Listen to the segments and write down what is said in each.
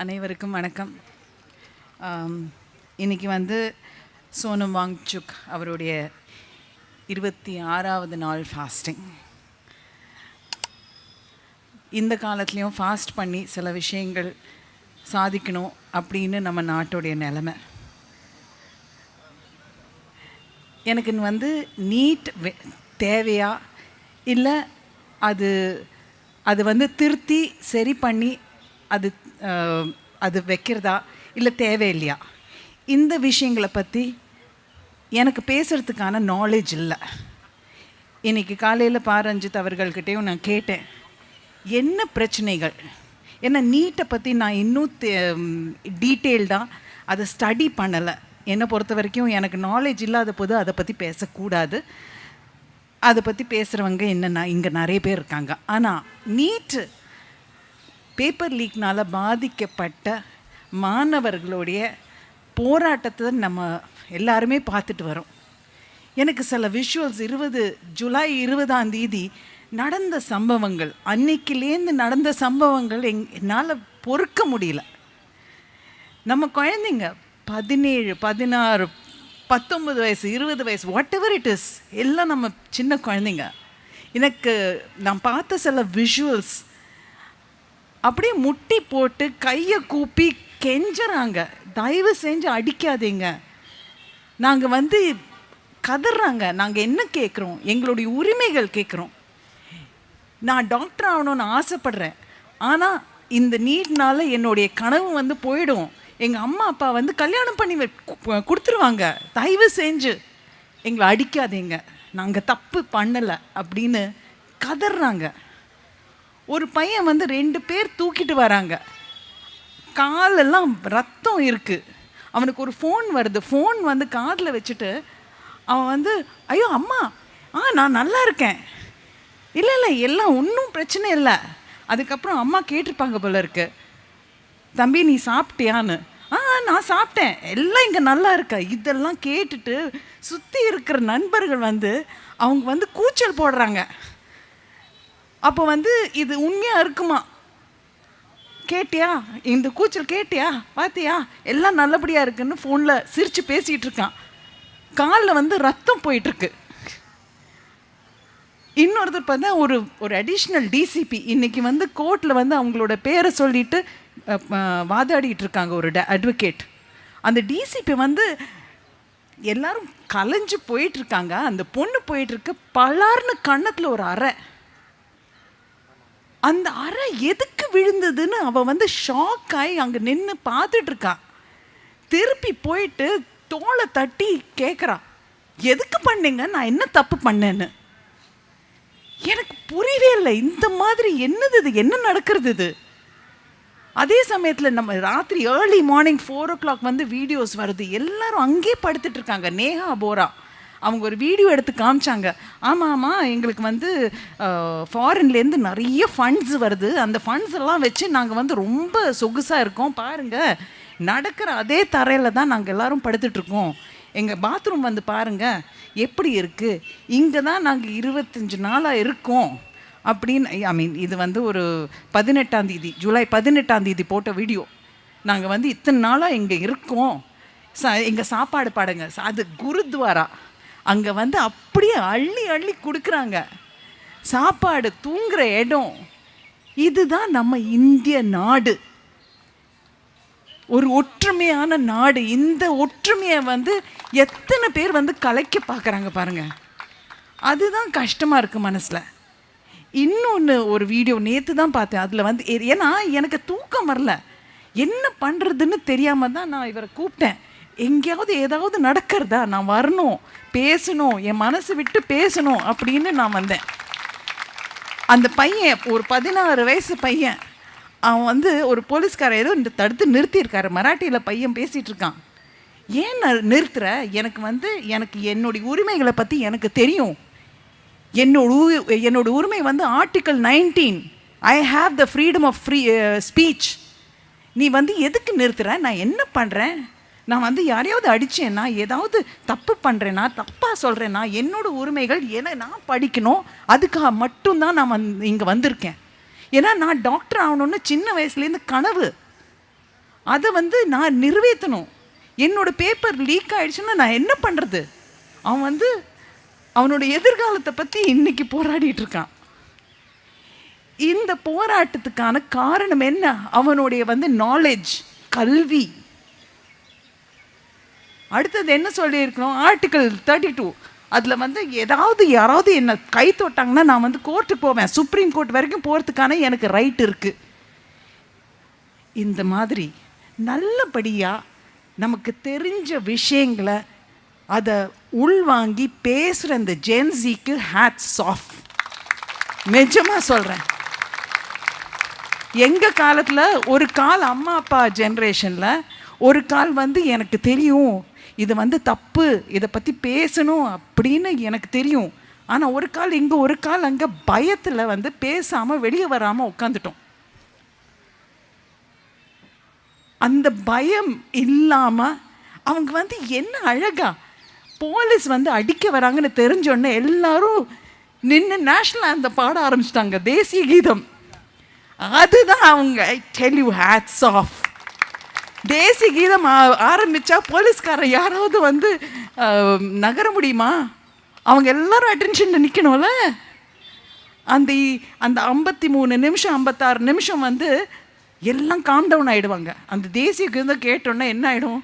அனைவருக்கும் வணக்கம். இன்றைக்கி வந்து சோனம் வாங்சுக் அவருடைய 26வது நாள் ஃபாஸ்டிங். இந்த காலத்துலேயும் ஃபாஸ்ட் பண்ணி சில விஷயங்கள் சாதிக்கணும் அப்படின்னு நம்ம நாட்டுடைய நிலைமை. எனக்கு வந்து நீட் தேவையா இல்லை அது வந்து திருத்தி சரி பண்ணி அது வைக்கிறதா இல்லை தேவையில்லையா, இந்த விஷயங்களை பற்றி எனக்கு பேசுகிறதுக்கான நாலேஜ் இல்லை. இன்றைக்கி காலையில் ரஞ்சித் அவர்கள்கிட்டையும் நான் கேட்டேன், என்ன பிரச்சனைகள், ஏன்னா நீட்டை பற்றி நான் இன்னும் டீட்டெயில்டாக அதை ஸ்டடி பண்ணலை. என்னை பொறுத்த வரைக்கும் எனக்கு நாலேஜ் இல்லாத போது அதை பற்றி பேசக்கூடாது. அதை பற்றி பேசுகிறவங்க என்னென்னா இங்கே நிறைய பேர் இருக்காங்க. ஆனால் நீட்டு பேப்பர் லீக்னால் பாதிக்கப்பட்ட மாணவர்களுடைய போராட்டத்தை நம்ம எல்லாருமே பார்த்துட்டு வரோம். எனக்கு சில விஷுவல்ஸ் ஜூலை 20 நடந்த சம்பவங்கள், அன்னைக்கிலேருந்து நடந்த சம்பவங்கள் என்னால் பொறுக்க முடியல. நம்ம குழந்தைங்க 17, 16, 19 வயசு, 20 வயசு, வாட் எவர் இட் இஸ், எல்லாம் நம்ம சின்ன குழந்தைங்க. எனக்கு நான் பார்த்த சில விஷுவல்ஸ் அப்படியே முட்டி போட்டு கையை கூப்பி கெஞ்சுறாங்க, தயவு செஞ்சு அடிக்காதீங்க, நாங்கள் வந்து கதறாங்க, நாங்கள் என்ன கேட்குறோம், எங்களுடைய உரிமைகள் கேட்குறோம். நான் டாக்டர் ஆகணும்னு ஆசைப்படுறேன், ஆனால் இந்த நீட்னால் என்னுடைய கனவு வந்து போயிடும், எங்கள் அம்மா அப்பா வந்து கல்யாணம் பண்ணி கொடுத்துருவாங்க, தயவு செஞ்சு எங்களை அடிக்காதீங்க, நாங்கள் தப்பு பண்ணலை அப்படின்னு கதறாங்க. ஒரு பையன் வந்து 2 பேர் தூக்கிட்டு வராங்க, காலெல்லாம் ரத்தம் இருக்குது, அவனுக்கு ஒரு ஃபோன் வருது, ஃபோன் வந்து காதில் வச்சுட்டு அவன் வந்து ஐயோ அம்மா நான் நல்லா இருக்கேன், இல்லை எல்லாம் ஒன்றும் பிரச்சனை இல்லை. அதுக்கப்புறம் அம்மா கேட்டிருப்பாங்க போல இருக்கு, தம்பி நீ சாப்பிட்டியான்னு. நான் சாப்பிட்டேன், எல்லாம் இங்கே நல்லா இருக்கா. இதெல்லாம் கேட்டுட்டு சுற்றி இருக்கிற நண்பர்கள் வந்து அவங்க வந்து கூச்சல் போடுறாங்க. அப்போ வந்து இது உண்மையாக இருக்குமா, கேட்டியா, இந்த கூச்சல் கேட்டியா, பார்த்தியா, எல்லாம் நல்லபடியாக இருக்குன்னு ஃபோனில் சிரித்து பேசிகிட்டு இருக்கான், காலில் வந்து ரத்தம் போயிட்டுருக்கு. இன்னொருத்தர் பார்த்தா ஒரு அடிஷ்னல் டிசிபி இன்றைக்கி வந்து கோர்ட்டில் வந்து அவங்களோட பேரை சொல்லிட்டு வாதாடிட்டு இருக்காங்க, ஒரு அட்வொகேட். அந்த டிசிபி வந்து எல்லாரும் கலைஞ்சு போயிட்டுருக்காங்க, அந்த பொண்ணு போயிட்டுருக்கு, பலார்னு கன்னத்தில் ஒரு அறை, அந்த அறை எதுக்கு விழுந்ததுன்னு அவள் வந்து ஷாக் ஆகி அங்கே நின்று பார்த்துட்ருக்கா. திருப்பி போயிட்டு தோலை தட்டி கேட்குறா, எதுக்கு பண்ணீங்க, நான் என்ன தப்பு பண்ணேன்னு. எனக்கு புரியவே இல்லை, இந்த மாதிரி என்னது இது, என்ன நடக்கிறது இது. அதே சமயத்தில் நம்ம ராத்திரி ஏர்லி மார்னிங் 4 o'clock வந்து வீடியோஸ் வருது, எல்லாரும் அங்கேயே படுத்துட்டு இருக்காங்க. நேஹா போரா அவங்க ஒரு வீடியோ எடுத்து காமிச்சாங்க, ஆமாம் எங்களுக்கு வந்து ஃபாரின்லேருந்து நிறைய ஃபண்ட்ஸ் வருது, அந்த ஃபண்ட்ஸ் எல்லாம் வச்சு நாங்கள் வந்து ரொம்ப சொகுசாக இருக்கோம், பாருங்கள் நடக்கிற அதே தரையில் தான் நாங்கள் எல்லோரும் படுத்துட்ருக்கோம், எங்கள் பாத்ரூம் வந்து பாருங்கள் எப்படி இருக்குது, இங்கே தான் நாங்கள் 25 நாளாக இருக்கோம் அப்படின்னு. இது வந்து ஒரு 18ஆம் தேதி, ஜூலை 18ஆம் தேதி போட்ட வீடியோ. நாங்கள் வந்து இத்தனை நாளாக இங்கே இருக்கோம், எங்கள் சாப்பாடு பாடுங்க, அது குருத்வாரா, அங்கே வந்து அப்படியே அள்ளி அள்ளி கொடுக்குறாங்க சாப்பாடு, தூங்குகிற இடம். இதுதான் நம்ம இந்திய நாடு, ஒரு ஒற்றுமையான நாடு. இந்த ஒற்றுமையை வந்து எத்தனை பேர் வந்து கலைக்க பார்க்குறாங்க பாருங்கள், அதுதான் கஷ்டமாக இருக்குது மனசில். இன்னொன்று ஒரு வீடியோ நேற்று தான் பார்த்தேன், அதில் வந்து ஏன்னா எனக்கு தூக்கம் வரல, என்ன பண்ணுறதுன்னு தெரியாமல் தான் நான் இவரை கூப்பிட்டேன், எங்கேயாவது ஏதாவது நடக்கிறதா, நான் வரணும், பேசணும், என் மனசு விட்டு பேசணும் அப்படின்னு நான் வந்தேன். அந்த பையன் ஒரு 16 வயசு பையன், அவன் வந்து ஒரு போலீஸ்காரர் ஏதோ தடுத்து நிறுத்தியிருக்காரு, மராட்டியில் பையன் பேசிகிட்டு இருக்கான். ஏன் நிறுத்துற, எனக்கு என்னுடைய உரிமைகளை பற்றி எனக்கு தெரியும், என்னோட உரிமை வந்து article 19, I have the freedom of speech, நீ வந்து எதுக்கு நிறுத்துற, நான் என்ன பண்ணுறேன், நான் வந்து யாரையாவது அடித்தேன்னா, ஏதாவது தப்பு பண்ணுறேன்னா, தப்பாக சொல்கிறேன்னா, என்னோட உரிமைகள் நான் படிக்கணும், அதுக்காக மட்டும்தான் நான் இங்கே வந்திருக்கேன். ஏன்னா நான் டாக்டர் ஆகணும்னு சின்ன வயசுலேருந்து கனவு. அதை வந்து நான் நிறைவேற்றணும். என்னோட பேப்பர் லீக் ஆயிடுச்சுன்னா நான் என்ன பண்ணுறது? அவன் வந்து அவனோட எதிர்காலத்தை பற்றி இன்னைக்கு போராடிட்டு இருக்கான். இந்த போராட்டத்துக்கான காரணம் என்ன? அவனுடைய வந்து நாலேஜ், கல்வி. அடுத்தது என்ன சொல்லியிருக்கணும்? ஆர்டிக்கல் 32 அதில் வந்து யாராவது என்னை கை தொட்டாங்கன்னா நான் வந்து கோர்ட்டுக்கு போவேன், சுப்ரீம் கோர்ட் வரைக்கும் போகிறதுக்கான எனக்கு ரைட் இருக்குது. இந்த மாதிரி நல்லபடியாக நமக்கு தெரிஞ்ச விஷயங்களை அதை உள்வாங்கி பேசுகிற இந்த ஜென்சிக்கு ஹேட்ஸ் ஆஃப். நிஜமாக சொல்கிறேன். எங்கள் காலத்தில் ஒரு கால் அம்மா அப்பா ஜென்ரேஷனில் ஒரு கால் வந்து எனக்கு தெரியும் இது வந்து தப்பு, இதை பற்றி பேசணும் அப்படின்னு எனக்கு தெரியும். ஆனால் ஒரு கால் இங்கே ஒரு கால் அங்கே பயத்தில் வந்து பேசாமல் வெளியே வராமல் உட்காந்துட்டோம். அந்த பயம் இல்லாமல் அவங்க வந்து என்ன அழகா போலீஸ் வந்து அடிக்க வராங்கன்னு தெரிஞ்சோடனே எல்லாரும் நின்று நேஷ்னல் ஆந்தம் பாட ஆரம்பிச்சிட்டாங்க, தேசிய கீதம். அதுதான் அவங்க I tell you hats off. தேசிய கீதம் ஆரம்பித்தா போலீஸ்காரர் யாராவது வந்து நகர முடியுமா? அவங்க எல்லாரும் அட்டென்ஷனில் நிற்கணும்ல. அந்த 53 நிமிஷம் 56 நிமிஷம் வந்து எல்லாம் காம் டவுன் ஆகிடுவாங்க. அந்த தேசிய கீதம் கேட்டோன்னா என்ன ஆகிடும்?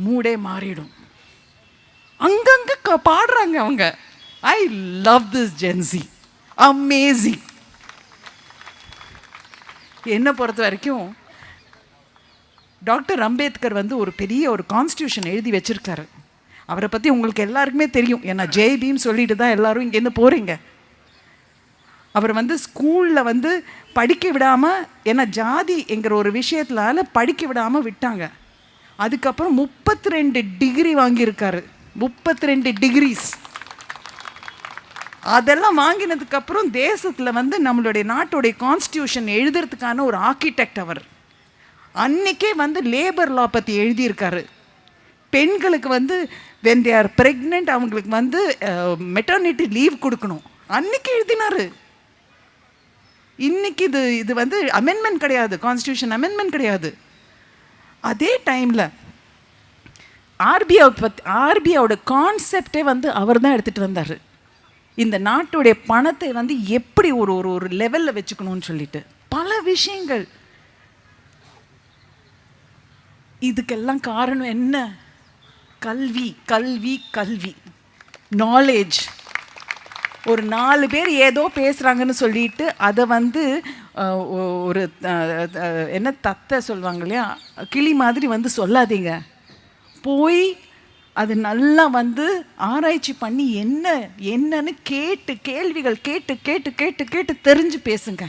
மூடே மாறிடும். அங்கங்கே பாடுறாங்க அவங்க. I love this Gen Z, amazing. என்னை பொறுத்த வரைக்கும் டாக்டர் அம்பேத்கர் வந்து ஒரு பெரிய ஒரு கான்ஸ்டியூஷன் எழுதி வச்சுருக்காரு. அவரை பற்றி உங்களுக்கு எல்லாருக்குமே தெரியும். ஏன்னா ஜெய்பீம் சொல்லிட்டு தான் எல்லோரும் இங்கேருந்து போகிறீங்க. அவர் வந்து ஸ்கூலில் வந்து படிக்க விடாமல், ஏன்னா ஜாதி என்கிற ஒரு விஷயத்தினால படிக்க விடாமல் விட்டாங்க. அதுக்கப்புறம் 32 டிகிரி வாங்கியிருக்காரு. 32 டிகிரிஸ். அதெல்லாம் வாங்கினதுக்கப்புறம் தேசத்தில் வந்து நம்மளுடைய நாட்டுடைய கான்ஸ்டியூஷன் எழுதுறதுக்கான ஒரு ஆர்கிடெக்ட் அவர். அன்றைக்கே வந்து லேபர் லா பற்றி எழுதியிருக்காரு. பெண்களுக்கு வந்து வென் தே ஆர் ப்ரெக்னென்ட் அவங்களுக்கு வந்து மெட்டர்னிட்டி லீவ் கொடுக்கணும், அன்றைக்கி எழுதினார். இன்றைக்கி இது வந்து அமெண்ட்மெண்ட் கிடையாது, கான்ஸ்டியூஷன் அமெண்ட்மெண்ட் கிடையாது. அதே டைமில் ஆர்பிஐயோட கான்செப்டே வந்து அவர் தான் எடுத்துகிட்டு வந்தார். இந்த நாட்டுடைய பணத்தை வந்து எப்படி ஒரு லெவலில் வச்சுக்கணும்னு சொல்லிட்டு பல விஷயங்கள். இதுக்கெல்லாம் காரணம் என்ன? கல்வி, கல்வி, கல்வி, நாலேஜ். ஒரு 4 பேர் ஏதோ பேசுகிறாங்கன்னு சொல்லிட்டு அதை வந்து ஒரு என்ன தத்தை சொல்லுவாங்க இல்லையா, கிளி மாதிரி வந்து சொல்லாதீங்க. போய் அது நல்லா வந்து ஆராய்ச்சி பண்ணி என்னன்னு கேள்விகள் கேட்டு தெரிஞ்சு பேசுங்க.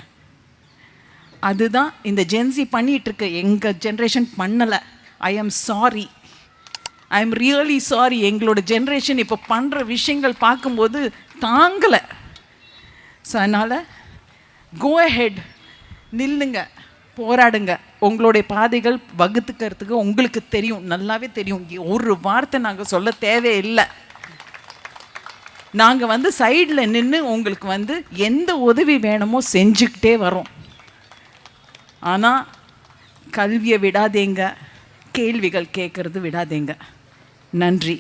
அதுதான் இந்த ஜென்சி பண்ணிகிட்ருக்கு. எங்கள் ஜென்ரேஷன் பண்ணலை. I am sorry, I am really sorry. எங்களோட ஜென்ரேஷன் இப்போ பண்ணுற விஷயங்கள் பார்க்கும்போது தாங்கலை. ஸோ அதனால் கோ அஹெட், நில்லுங்க, போராடுங்க. உங்களுடைய பாதைகள் வகுத்துக்கிறதுக்கு உங்களுக்கு தெரியும், நல்லாவே தெரியும். ஒரு வார்த்தை நாங்கள் சொல்ல தேவையில்லை. நாங்கள் வந்து சைடில் நின்று உங்களுக்கு வந்து எந்த உதவி வேணுமோ செஞ்சுக்கிட்டே வரோம். ஆனால் கல்வியை விடாதேங்க, கேள்விகள் கேட்குறது விடாதேங்க. நன்றி.